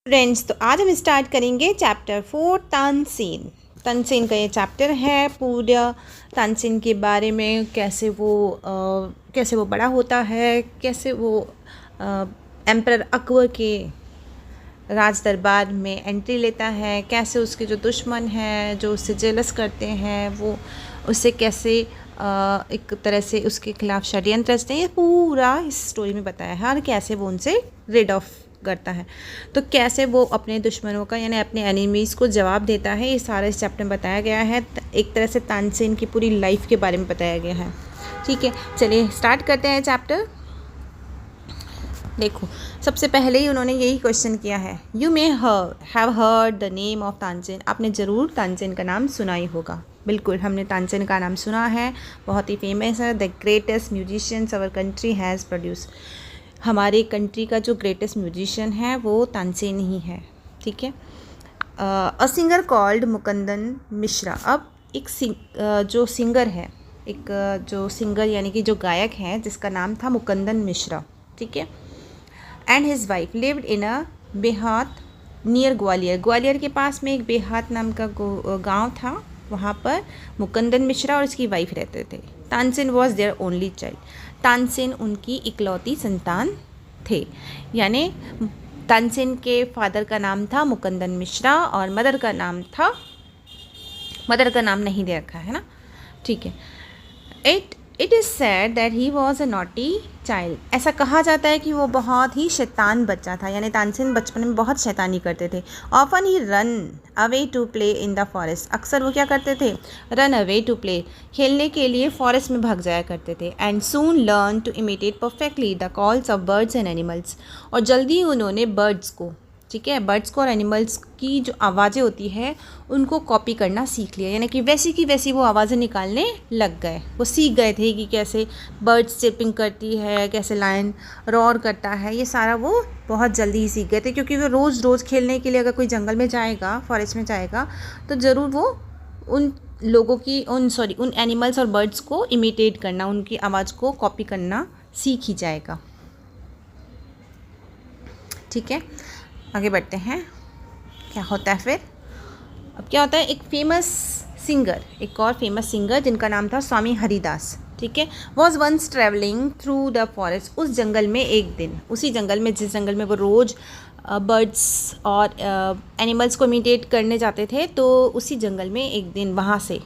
Friends, तो आज हम स्टार्ट करेंगे चैप्टर 4 तानसेन। तानसेन का ये चैप्टर है। पूरा तानसेन के बारे में, कैसे वो बड़ा होता है, कैसे वो एम्परर अकबर के राज दरबार में एंट्री लेता है, कैसे उसके जो दुश्मन हैं, जो उससे जेलस करते हैं, वो उससे कैसे एक तरह से उसके खिलाफ षड्यंत्र रचते हैं। ये पूरा इस स्टोरी में बताया है और कैसे वो उनसे रेड ऑफ करता है, तो कैसे वो अपने दुश्मनों का यानी अपने एनिमीज़ को जवाब देता है। ये सारा इस चैप्टर में बताया गया है। एक तरह से तानसेन की पूरी लाइफ के बारे में बताया गया है। ठीक है, चलिए स्टार्ट करते हैं चैप्टर। देखो, सबसे पहले ही उन्होंने यही क्वेश्चन किया है, you may have heard the name of Tansen. आपने ज़रूर तानसेन का नाम सुना ही होगा। बिल्कुल, हमने तानसेन का नाम सुना है, बहुत ही फेमस है। The greatest musicians our country has produce. हमारे कंट्री का जो ग्रेटेस्ट म्यूजिशियन है वो तानसेन ही है। ठीक है। A singer called Mukundan Mishra. अब एक जो सिंगर है, जो सिंगर यानी कि जो गायक है, जिसका नाम था मुकुंदन मिश्रा। ठीक है। And his wife lived in a Behat near Gwalior. Gwalior के पास में एक बेहात नाम का गांव था, वहाँ पर मुकुंदन मिश्रा और उसकी वाइफ रहते थे। Tansen was their only child. Tansen उनकी इकलौती संतान थे। यानी तानसेन के फादर का नाम था मुकुंदन मिश्रा और मदर का नाम नहीं दे रखा है ना। ठीक है। It is sad that he was a naughty child. ऐसा कहा जाता है कि वो बहुत ही शैतान बच्चा था, यानी तानसेन बचपन में बहुत शैतानी करते थे। Often he run away to play in the forest. अक्सर वो क्या करते थे, रन अवे टू प्ले, खेलने के लिए फॉरेस्ट में भाग जाया करते थे। And soon learn to imitate perfectly the calls of birds and animals. और जल्दी उन्होंने बर्ड्स को, ठीक है, बर्ड्स को और एनिमल्स की जो आवाज़ें होती है उनको कॉपी करना सीख लिया, यानी कि वैसी की वैसी वो आवाज़ें निकालने लग गए। वो सीख गए थे कि कैसे बर्ड्स चिपिंग करती है, कैसे लायन रॉर करता है, ये सारा वो बहुत जल्दी ही सीख गए थे। क्योंकि वो रोज़ रोज़ खेलने के लिए अगर कोई जंगल में जाएगा, फॉरेस्ट में जाएगा, तो ज़रूर वो उन लोगों की उन एनिमल्स और बर्ड्स को इमिटेट करना, उनकी आवाज़ को कॉपी करना सीख ही जाएगा। ठीक है, आगे बढ़ते हैं। क्या होता है फिर, अब क्या होता है, एक और फेमस सिंगर जिनका नाम था स्वामी हरिदास। ठीक है। Was once travelling through the forest. उस जंगल में एक दिन, उसी जंगल में जिस जंगल में वो रोज़ बर्ड्स और एनिमल्स को इमिटेट करने जाते थे, तो उसी जंगल में एक दिन वहाँ से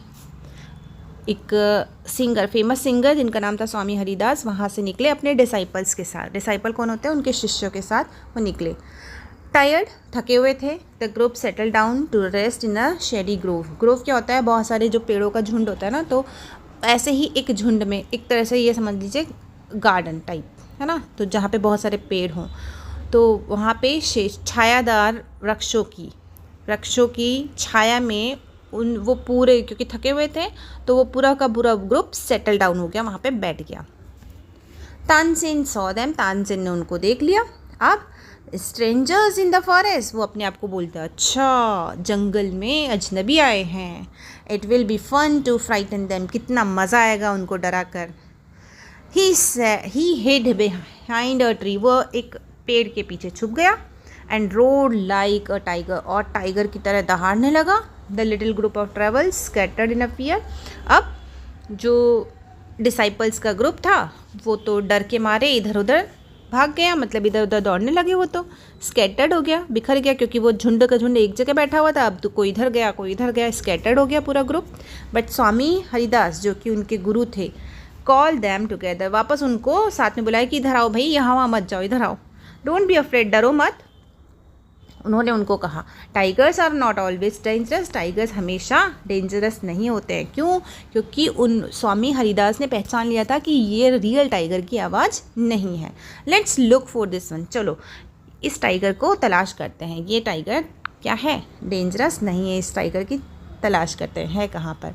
एक फेमस सिंगर जिनका नाम था स्वामी हरिदास वहाँ से निकले अपने डिसाइपल्स के साथ। डिसाइपल कौन होते हैं, उनके शिष्यों के साथ वो निकले। टायर्ड, थके हुए थे। The group settle down to rest in a shady grove. Grove क्या होता है, बहुत सारे जो पेड़ों का झुंड होता है ना, तो ऐसे ही एक झुंड में, एक तरह से ये समझ लीजिए गार्डन टाइप है ना, तो जहाँ पे बहुत सारे पेड़ हों, तो वहाँ पे छायादार वृक्षों की छाया में वो पूरे, क्योंकि थके हुए थे, तो वो पूरा का पूरा ग्रुप सेटल डाउन हो गया, वहाँ पे बैठ गया। Tansen saw them. तानसेन ने उनको देख लिया। अब स्ट्रेंजर्स इन द फॉरेस्ट, वो अपने आप को बोलते हैं, अच्छा जंगल में अजनबी आए हैं। It will be fun to frighten them. कितना मज़ा आएगा उनको डरा कर। He hid behind a tree. वो एक पेड़ के पीछे छुप गया। And roared like a tiger. और टाइगर की तरह दहाड़ने लगा। The little group of travels scattered in a fear. अब जो डिसाइपल्स का ग्रुप था वो तो डर के मारे इधर उधर भाग गया, मतलब इधर उधर दौड़ने लगे। वो तो स्कैटर्ड हो गया, बिखर गया, क्योंकि वो झुंड का झुंड एक जगह बैठा हुआ था। अब तो कोई इधर गया, कोई इधर गया, स्कैटर्ड हो गया पूरा ग्रुप। बट स्वामी हरिदास, जो कि उनके गुरु थे, कॉल दैम टुगेदर। वापस उनको साथ में बुलाया कि इधर आओ भाई, यहाँ वहाँ मत जाओ, इधर आओ। डोंट बी अफ्रेड, डरो मत। उन्होंने उनको कहा, tigers are not always dangerous. Tigers हमेशा डेंजरस नहीं होते हैं। क्यों? क्योंकि स्वामी हरिदास ने पहचान लिया था कि ये रियल टाइगर की आवाज़ नहीं है। Let's look for this one. चलो इस टाइगर को तलाश करते हैं। ये टाइगर क्या है, डेंजरस नहीं है। इस टाइगर की तलाश करते हैं, है कहाँ पर।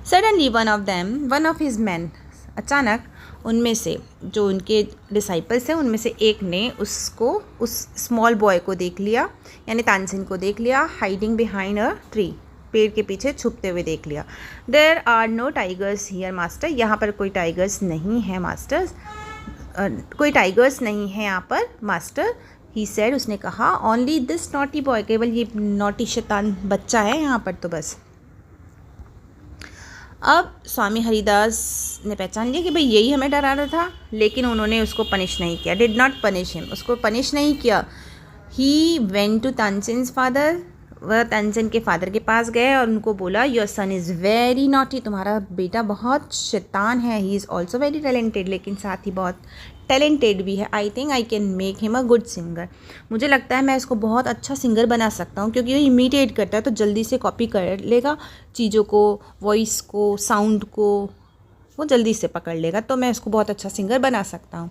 Suddenly one of his man, अचानक उनमें से जो उनके डिसाइपल्स हैं उनमें से एक ने उस स्मॉल बॉय को देख लिया, यानी तानसेन को देख लिया। हाइडिंग बिहाइंड अ ट्री, पेड़ के पीछे छुपते हुए देख लिया। There are no tigers here master. यहाँ पर कोई टाइगर्स नहीं है मास्टर। कोई टाइगर्स नहीं है यहाँ पर मास्टर। ही सेड, उसने कहा, ओनली दिस नॉटी बॉय, केवल ये नॉटी शैतान बच्चा है यहाँ पर तो बस। अब स्वामी हरिदास ने पहचान लिया कि भाई यही हमें डरा रहा था, लेकिन उन्होंने उसको पनिश नहीं किया, डिड नॉट पनिश हिम, उसको पनिश नहीं किया। He went to Tansen's father, वह तानसेन के फादर के पास गए और उनको बोला, your son is very naughty, तुम्हारा बेटा बहुत शैतान है। He is also very talented, लेकिन साथ ही बहुत टैलेंटेड भी है। I think I can make him a good singer, मुझे लगता है मैं इसको बहुत अच्छा सिंगर बना सकता हूँ, क्योंकि वो इमिटेट करता है तो जल्दी से कॉपी कर लेगा चीज़ों को, वॉइस को, साउंड को वो जल्दी से पकड़ लेगा, तो मैं इसको बहुत अच्छा सिंगर बना सकता हूँ।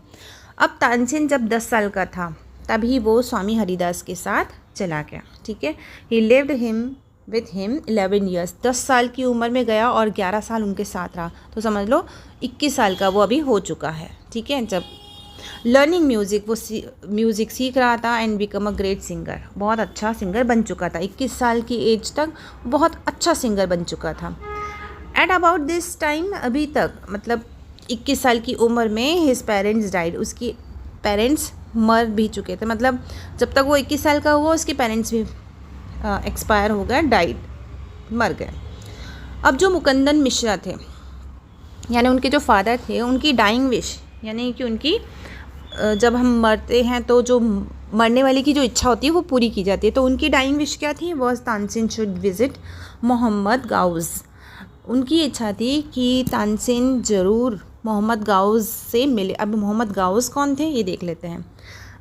अब तानसेन जब 10 साल का था तभी वो स्वामी हरिदास के साथ चला गया, ठीक है। ही लिव्ड विथ हिम 11 ईयर्स, 10 साल की उम्र में गया और 11 साल उनके साथ रहा, तो समझ लो 21 साल का वो अभी हो चुका है, ठीक है। जब लर्निंग म्यूज़िक, वो म्यूज़िक सीख रहा था and become a great singer, बहुत अच्छा सिंगर बन चुका था, 21 साल की एज तक बहुत अच्छा सिंगर बन चुका था। एट अबाउट दिस टाइम, अभी तक मतलब 21 साल की उम्र में हिज पेरेंट्स डाइड, उसकी पेरेंट्स मर भी चुके थे, मतलब जब तक वो 21 साल का हुआ उसके पेरेंट्स भी एक्सपायर हो गए, डाइड, मर गए। अब जो मुकुंदन मिश्रा थे, यानी उनके जो फादर थे, उनकी डाइंग विश, यानी कि उनकी जब हम मरते हैं तो जो मरने वाले की जो इच्छा होती है वो पूरी की जाती है, तो उनकी डाइंग विश क्या थी, was Tansen should visit Mohammad Ghaus. उनकी इच्छा थी कि तानसेन ज़रूर मोहम्मद गाउस से मिले। अब मोहम्मद गाउस कौन थे ये देख लेते हैं।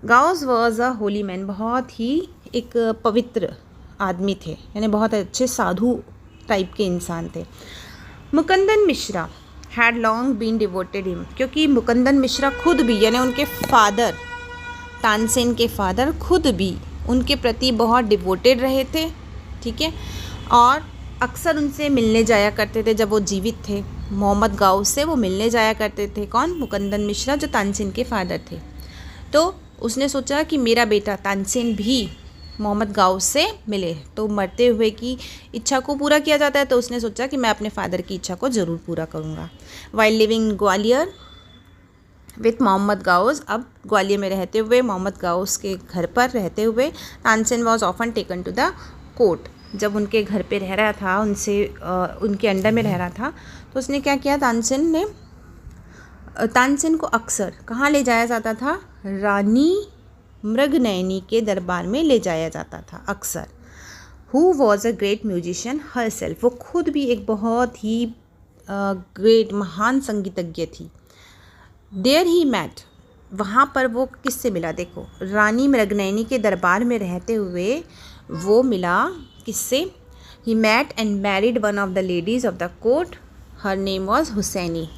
Gauss was a Holi man, बहुत ही एक पवित्र आदमी थे, यानी बहुत अच्छे साधु टाइप के इंसान थे। Mukundan Mishra had long been devoted him, क्योंकि मुकुंदन मिश्रा खुद भी, यानी उनके फादर, तानसेन के फादर खुद भी उनके प्रति बहुत डिवोटेड रहे थे, ठीक है, और अक्सर उनसे मिलने जाया करते थे जब वो जीवित थे। मोहम्मद गाउस से वो मिलने जाया करते थे, कौन, मुकुंदन मिश्रा, जो तानसेन के फादर थे। तो उसने सोचा कि मेरा बेटा तानसेन भी मोहम्मद गाउस से मिले, तो मरते हुए की इच्छा को पूरा किया जाता है, तो उसने सोचा कि मैं अपने फादर की इच्छा को ज़रूर पूरा करूँगा। While living Gwalior with Mohammad Ghaus, अब ग्वालियर में रहते हुए, मोहम्मद गाउस के घर पर रहते हुए, Tansen was often taken to the court. जब उनके घर पे रह रहा था, उनसे उनके अंडर में रह रहा था, तो उसने क्या किया, तानसेन को अक्सर कहाँ ले जाया जाता था, रानी मृगनयनी के दरबार में ले जाया जाता था अक्सर। Who was a great musician her self, वो खुद भी एक बहुत ही ग्रेट, महान संगीतज्ञ थी। देयर ही मैट, वहाँ पर वो किससे मिला, देखो, रानी मृगनयनी के दरबार में रहते हुए वो मिला किससे, he met and married one of the ladies of the court, her name was Husaini,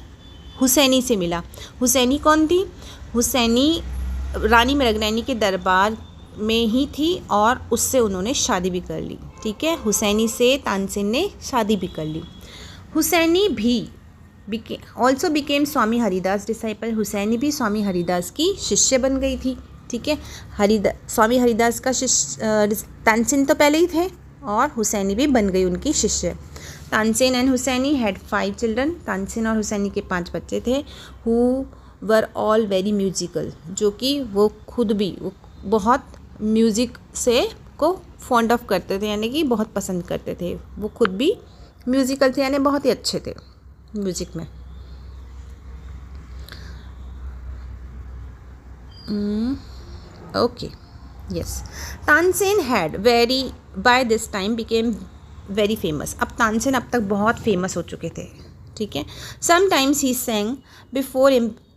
Husaini से मिला। हुसैनी कौन थी, हुसैनी रानी मृगनयनी के दरबार में ही थी और उससे उन्होंने शादी भी कर ली, ठीक है, हुसैनी से तानसेन ने शादी भी कर ली। हुसैनी भी ऑल्सो बिकेम स्वामी हरिदास डिसाइपल, हुसैनी भी स्वामी हरिदास की शिष्य बन गई थी, ठीक है। स्वामी हरिदास का शिष्य तानसेन तो पहले ही थे और हुसैनी भी बन गई उनकी शिष्य। Tansen and Husaini had 5 children, Tansen और हुसैनी के 5 बच्चे थे। Who were all very musical, जो कि वो खुद भी बहुत म्यूज़िक से को फॉन्ड ऑफ करते थे, यानी कि बहुत पसंद करते थे, वो खुद भी म्यूज़िकल थे, यानी बहुत ही अच्छे थे म्यूज़िक में। Okay, yes, Tansen had by this time became very famous, अब तानसेन अब तक बहुत फेमस हो चुके थे, ठीक है। Sometimes he sang before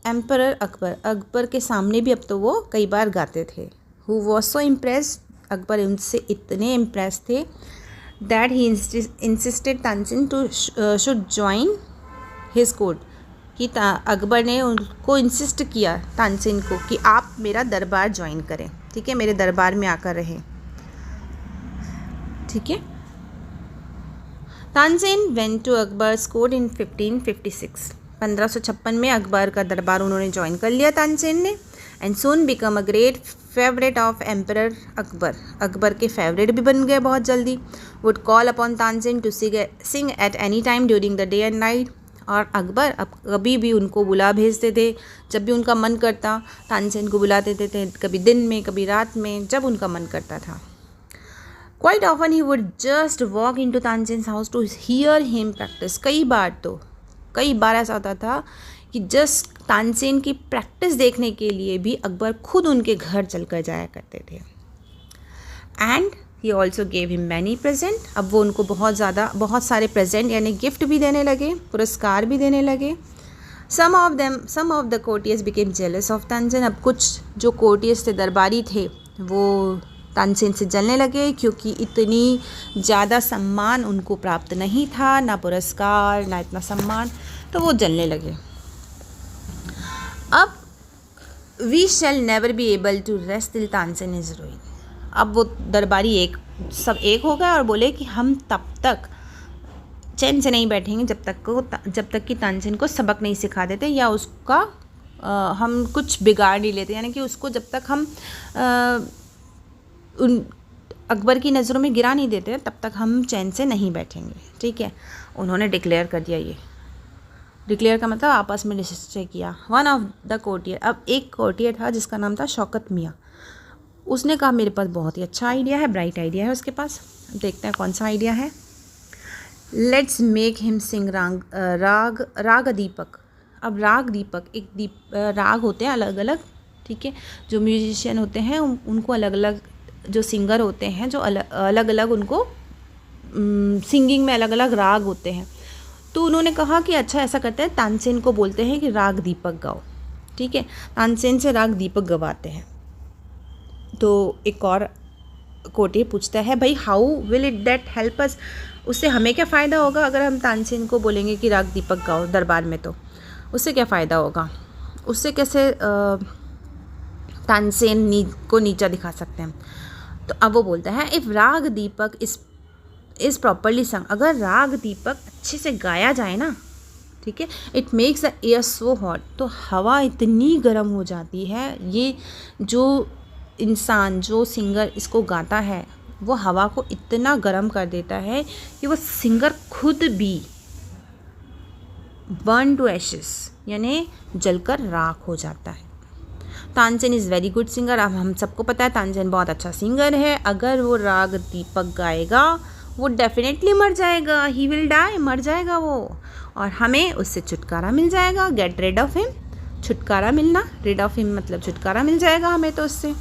emperor Akbar, Akbar के सामने भी अब तो वो कई बार गाते थे। Who was so impressed, Akbar उनसे इतने इम्प्रेस थे, that he insisted Tansen to should join his court, कि अकबर ने उनको इंसिस्ट किया तानसेन को कि आप मेरा दरबार ज्वाइन करें, ठीक है, मेरे दरबार में आकर रहें, ठीक है। Tansen went to Akbar's court in 1556, 1556 में अकबर का दरबार उन्होंने ज्वाइन कर लिया तानसेन ने, and soon become a great favourite of emperor Akbar, Akbar के फेवरेट भी बन गए बहुत जल्दी। Would call upon Tansen to sing at any time during the day and night, और अकबर अब कभी भी उनको बुला भेजते थे, जब भी उनका मन करता तानसेन को बुला देते थे, कभी दिन में कभी रात में, जब उनका मन करता था. Quite often he would just walk into Tansen's house to hear him practice. कई बार ऐसा होता था कि जस्ट तानसेन की प्रैक्टिस देखने के लिए भी अकबर खुद उनके घर चलकर जाया करते थे. And he also gave him many present. अब वो उनको बहुत सारे प्रेजेंट यानी गिफ्ट भी देने लगे, पुरस्कार भी देने लगे. Some of the courtiers became jealous of Tansen. अब कुछ जो कोर्टियर्स थे, दरबारी थे, वो तानसेन से जलने लगे क्योंकि इतनी ज़्यादा सम्मान उनको प्राप्त नहीं था, ना पुरस्कार ना इतना सम्मान, तो वो जलने लगे. अब we shall never be able to rest till Tansen is ruined. अब वो दरबारी सब एक हो गए और बोले कि हम तब तक चैन से नहीं बैठेंगे जब तक कि तानसेन को सबक नहीं सिखा देते या उसका हम कुछ बिगाड़ नहीं लेते, यानी कि उसको जब तक हम उन अकबर की नज़रों में गिरा नहीं देते तब तक हम चैन से नहीं बैठेंगे. ठीक है, उन्होंने डिक्लेयर कर दिया. ये डिक्लेयर का मतलब आपस में निश्चय किया. वन ऑफ द कोर्टियर, अब एक कोर्टियर था जिसका नाम था शौकत मियाँ. उसने कहा मेरे पास बहुत ही अच्छा आइडिया है, ब्राइट आइडिया है उसके पास. देखते हैं कौन सा आइडिया है. लेट्स मेक हिम सिंग राग दीपक. अब राग दीपक राग होते हैं अलग अलग. ठीक है, जो म्यूजिशियन होते हैं उनको अलग अलग, जो सिंगर होते हैं जो अलग अलग उनको सिंगिंग में अलग अलग राग होते हैं. तो उन्होंने कहा कि अच्छा ऐसा करते हैं, तानसेन को बोलते हैं कि राग दीपक गाओ. ठीक है, तानसेन से राग दीपक गवाते हैं. तो एक और कोर्टियर पूछता है भाई how will it that help us. उससे हमें क्या फ़ायदा होगा अगर हम तानसेन को बोलेंगे कि राग दीपक गाओ दरबार में, तो उससे क्या फ़ायदा होगा, उससे कैसे तानसेन को नीचा दिखा सकते हैं. तो अब वो बोलता है इफ़ राग दीपक इज़ प्रॉपरली संग. अगर राग दीपक अच्छे से गाया जाए ना, ठीक है, it makes the air so hot. तो हवा इतनी गर्म हो जाती है. ये जो इंसान जो सिंगर इसको गाता है वो हवा को इतना गर्म कर देता है कि वो सिंगर खुद भी बर्न टू एशेस यानी जलकर राख हो जाता है. Tansen is very good singer. अब हम सबको पता है तानसेन बहुत अच्छा सिंगर है. अगर वो राग दीपक गाएगा वो डेफिनेटली मर जाएगा. ही विल डाई, मर जाएगा वो, और हमें उससे छुटकारा मिल जाएगा. गेट रिड ऑफ हिम, छुटकारा मिलना, रिड ऑफ हिम मतलब छुटकारा मिल जाएगा हमें तो उससे.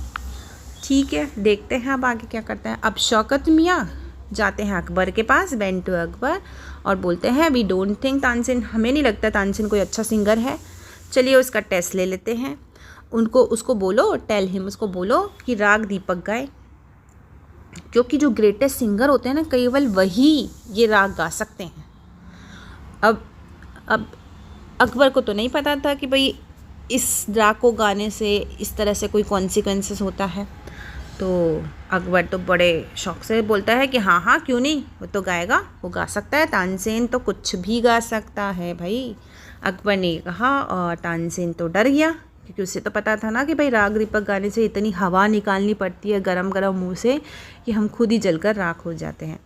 ठीक है, देखते हैं अब आगे क्या करते हैं. अब शौकत मियाँ जाते हैं अकबर के पास, वेंट टू अकबर, और बोलते हैं वी डोंट थिंक तानसेन, हमें नहीं लगता तानसेन कोई अच्छा सिंगर है. चलिए उसका टेस्ट ले लेते हैं. उसको बोलो, टेल हिम, उसको बोलो कि राग दीपक गाए, क्योंकि जो ग्रेटेस्ट सिंगर होते हैं ना केवल वही ये राग गा सकते हैं. अब अकबर को तो नहीं पता था कि भाई इस राग को गाने से इस तरह से कोई कॉन्सिक्वेंसेस होता है. तो अकबर तो बड़े शौक से बोलता है कि हाँ हाँ क्यों नहीं, वो तो गाएगा, वो गा सकता है. तानसेन तो कुछ भी गा सकता है भाई, अकबर ने कहा. और तानसेन तो डर गया क्योंकि उसे तो पता था ना कि भाई राग दीपक गाने से इतनी हवा निकालनी पड़ती है गरम गरम मुंह से कि हम खुद ही जलकर राख हो जाते हैं.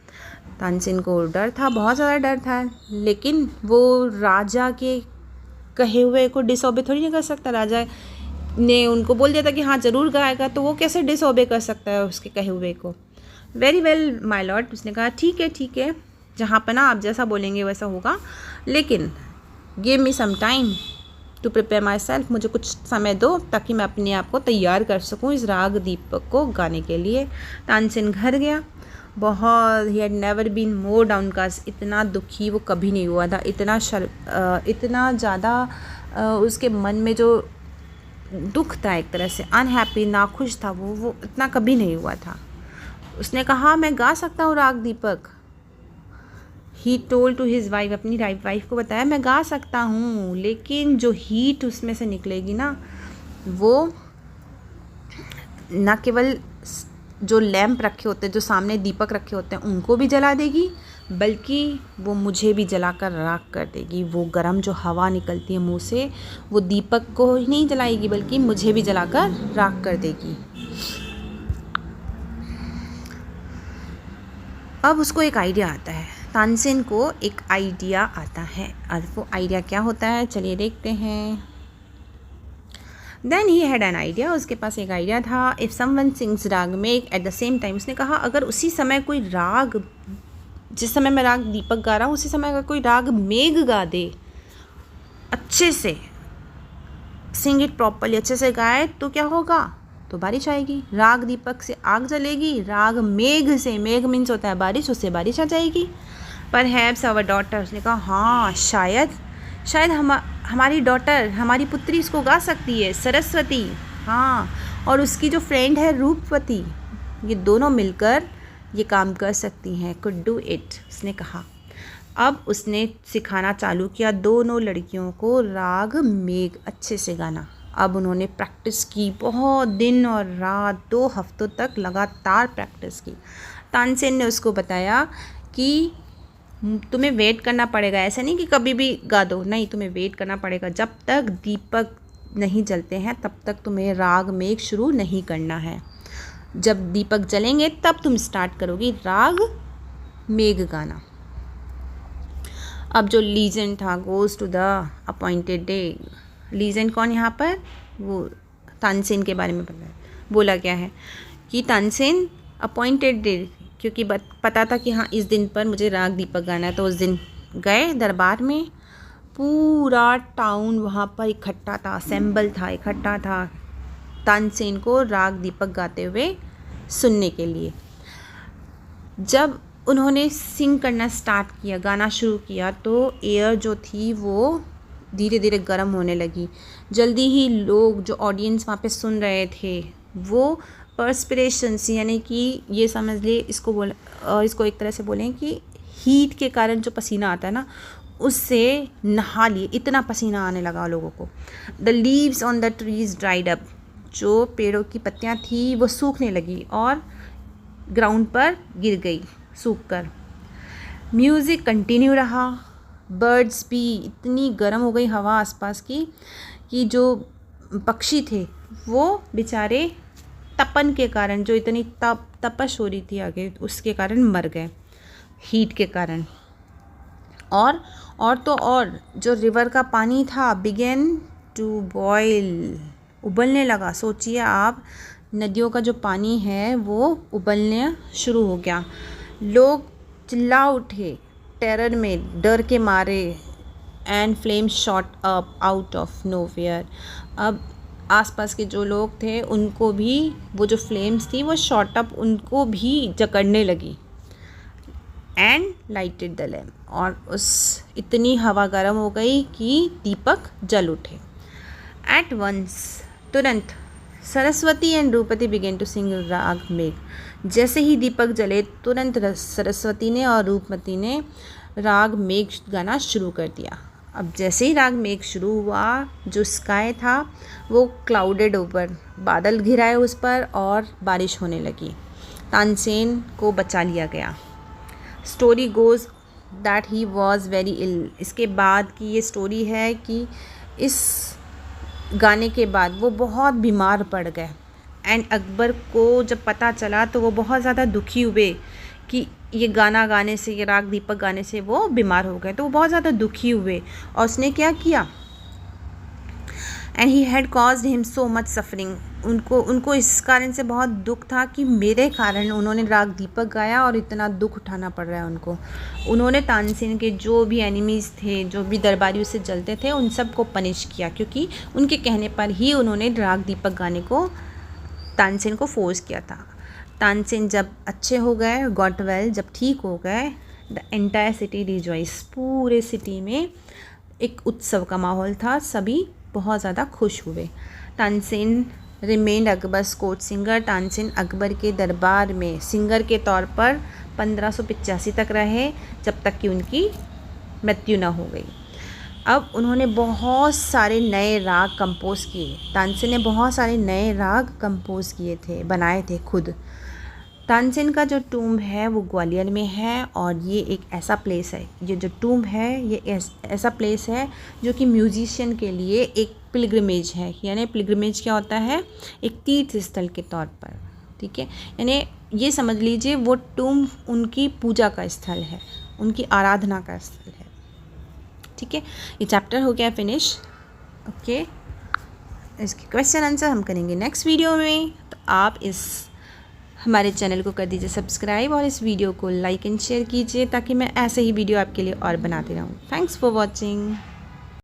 तानसेन को डर था, बहुत ज़्यादा डर था, लेकिन वो राजा के कहे हुए को डिसओबे थोड़ी नहीं कर सकता. राजा ने उनको बोल दिया था कि हाँ ज़रूर गाएगा, तो वो कैसे डिसओबे कर सकता है उसके कहे हुए को. वेरी वेल माय लॉर्ड, उसने कहा ठीक है, जहाँ पर ना आप जैसा बोलेंगे वैसा होगा, लेकिन give me some time to prepare myself, मुझे कुछ समय दो ताकि मैं अपने आप को तैयार कर सकूँ इस राग दीपक को गाने के लिए. तानसेन घर गया. बहुत he had never been more downcast, इतना दुखी वो कभी नहीं हुआ था. इतना ज़्यादा उसके मन में जो दुख था, एक तरह से अनहैप्पी, नाखुश था वो इतना कभी नहीं हुआ था. उसने कहा मैं गा सकता हूँ raag Deepak. He told to his wife, अपनी वाइफ को बताया मैं गा सकता हूँ, लेकिन जो हीट उसमें से निकलेगी ना, वो ना केवल जो लैंप रखे होते हैं, जो सामने दीपक रखे होते हैं, उनको भी जला देगी, बल्कि वो मुझे भी जलाकर राख कर देगी. वो गरम जो हवा निकलती है मुंह से, वो दीपक को ही नहीं जलाएगी बल्कि मुझे भी जलाकर राख कर देगी. अब उसको एक आइडिया आता है. तानसेन को एक आइडिया आता है, और वो आइडिया क्या होता है चलिए देखते हैं। Then he had an idea, उसके पास एक आइडिया था। इफ़ समवन सिंग्स राग मेघ एट द सेम टाइम, उसने कहा अगर उसी समय कोई राग, जिस समय मैं राग दीपक गा रहा हूँ उसी समय अगर कोई राग मेघ गा दे अच्छे से, सिंग इट प्रॉपरली, अच्छे से गाए तो क्या होगा, तो बारिश आएगी। राग दीपक से आग जलेगी, राग मेघ से, मेघ मीन्स होता है बारिश, उससे बारिश आ जाएगी। पर हैव्स आवर डॉटर, उसने कहा हाँ शायद हमारी डॉटर, हमारी पुत्री इसको गा सकती है, सरस्वती, हाँ, और उसकी जो फ्रेंड है रूपवती, ये दोनों मिलकर ये काम कर सकती हैं, कुड डू इट, उसने कहा। अब उसने सिखाना चालू किया दोनों लड़कियों को राग मेघ अच्छे से गाना। अब उन्होंने प्रैक्टिस की बहुत दिन और रात, 2 हफ्तों तक लगातार प्रैक्टिस की। तानसेन ने उसको बताया कि तुम्हें वेट करना पड़ेगा, ऐसा नहीं कि कभी भी गा दो, नहीं, तुम्हें वेट करना पड़ेगा, जब तक दीपक नहीं जलते हैं तब तक तुम्हें राग मेघ शुरू नहीं करना है। जब दीपक जलेंगे तब तुम स्टार्ट करोगी राग मेघ गाना। अब जो लीजेंड था, goes to the appointed day, legend कौन यहाँ पर, वो तानसेन के बारे में बोला गया है कि तानसेन अपॉइंटेड डे, क्योंकि पता था कि हाँ इस दिन पर मुझे राग दीपक गाना है, तो उस दिन गए दरबार में, पूरा टाउन वहाँ पर इकट्ठा था, असेंबल था, इकट्ठा था तानसेन को राग दीपक गाते हुए सुनने के लिए। जब उन्होंने सिंग करना स्टार्ट किया, गाना शुरू किया, तो एयर जो थी वो धीरे धीरे गर्म होने लगी। जल्दी ही लोग जो ऑडियंस वहाँ पे सुन रहे थे वो पर्सपिरेशंस, यानी कि ये समझ लिए इसको एक तरह से बोलें कि हीट के कारण जो पसीना आता है ना, उससे नहा लिए, इतना पसीना आने लगा लोगों को। The leaves on the trees dried up, जो पेड़ों की पत्तियाँ थी वो सूखने लगी और ग्राउंड पर गिर गई सूख कर। म्यूज़िक कंटिन्यू रहा, बर्ड्स भी, इतनी गर्म हो गई हवा आसपास की कि जो पक्षी थे वो बेचारे तपन के कारण, जो इतनी तपश हो रही थी आगे, उसके कारण मर गए हीट के कारण। और तो और जो रिवर का पानी था बिगेन टू बॉयल, उबलने लगा। सोचिए आप, नदियों का जो पानी है वो उबलने शुरू हो गया। लोग चिल्ला उठे टेरर में, डर के मारे। And flame shot up out of nowhere, अब आसपास के जो लोग थे उनको भी वो जो फ्लेम्स थी वो शॉट अप, उनको भी जकड़ने लगी। एंड लाइटेड द लैम्प, और उस इतनी हवा गर्म हो गई कि दीपक जल उठे। एट वंस, तुरंत, Saraswati and Rupvati began to sing raag Megh, जैसे ही दीपक जले तुरंत सरस्वती ने और रूपवती ने राग मेघ गाना शुरू कर दिया। अब जैसे ही राग मेघ शुरू हुआ, जो स्काई था वो क्लाउडेड ओवर, बादल घिराए उस पर और बारिश होने लगी। तानसेन को बचा लिया गया। Story goes that he was very ill, इसके बाद की ये स्टोरी है कि इस गाने के बाद वो बहुत बीमार पड़ गए। एंड अकबर को जब पता चला तो वो बहुत ज़्यादा दुखी हुए कि ये गाना गाने से, ये राग दीपक गाने से वो बीमार हो गए, तो वो बहुत ज़्यादा दुखी हुए। और उसने क्या किया, and he had caused him so much suffering, उनको इस कारण से बहुत दुख था कि मेरे कारण उन्होंने राग दीपक गाया और इतना दुख उठाना पड़ रहा है उनको। उन्होंने तानसेन के जो भी एनिमीज़ थे, जो भी दरबारी उससे जलते थे, उन सब को पनिश किया, क्योंकि उनके कहने पर ही उन्होंने राग दीपक गाने को तानसेन को फोर्स किया था। तानसेन जब अच्छे हो गए, गॉट वेल, जब ठीक हो गए, द एंटायर सिटी रिजॉइस, पूरे सिटी में एक उत्सव का माहौल था, सभी बहुत ज़्यादा खुश हुए। Tansen remained Akbar's court singer, Tansen Akbar के दरबार में सिंगर के तौर पर 1585 तक रहे, जब तक कि उनकी मृत्यु न हो गई। अब उन्होंने बहुत सारे नए राग कंपोज किए, तानसेन ने बहुत सारे नए राग कंपोज किए थे, बनाए थे खुद। तानसेन का जो टूम्ब है वो ग्वालियर में है, और ये एक ऐसा प्लेस है, ये जो टूम्ब है ये ऐसा प्लेस है जो कि म्यूजिशियन के लिए एक पिलग्रिमेज है। यानी पिलग्रिमेज क्या होता है, एक तीर्थ स्थल के तौर पर, ठीक है। यानी ये समझ लीजिए वो टूम्ब उनकी पूजा का स्थल है, उनकी आराधना का स्थल है। ठीक है, ये चैप्टर हो गया फिनिश। ओके, इसके क्वेश्चन आंसर हम करेंगे नेक्स्ट वीडियो में। तो आप हमारे चैनल को कर दीजिए सब्सक्राइब और इस वीडियो को लाइक एंड शेयर कीजिए ताकि मैं ऐसे ही वीडियो आपके लिए और बनाती रहूँ। Thanks for watching.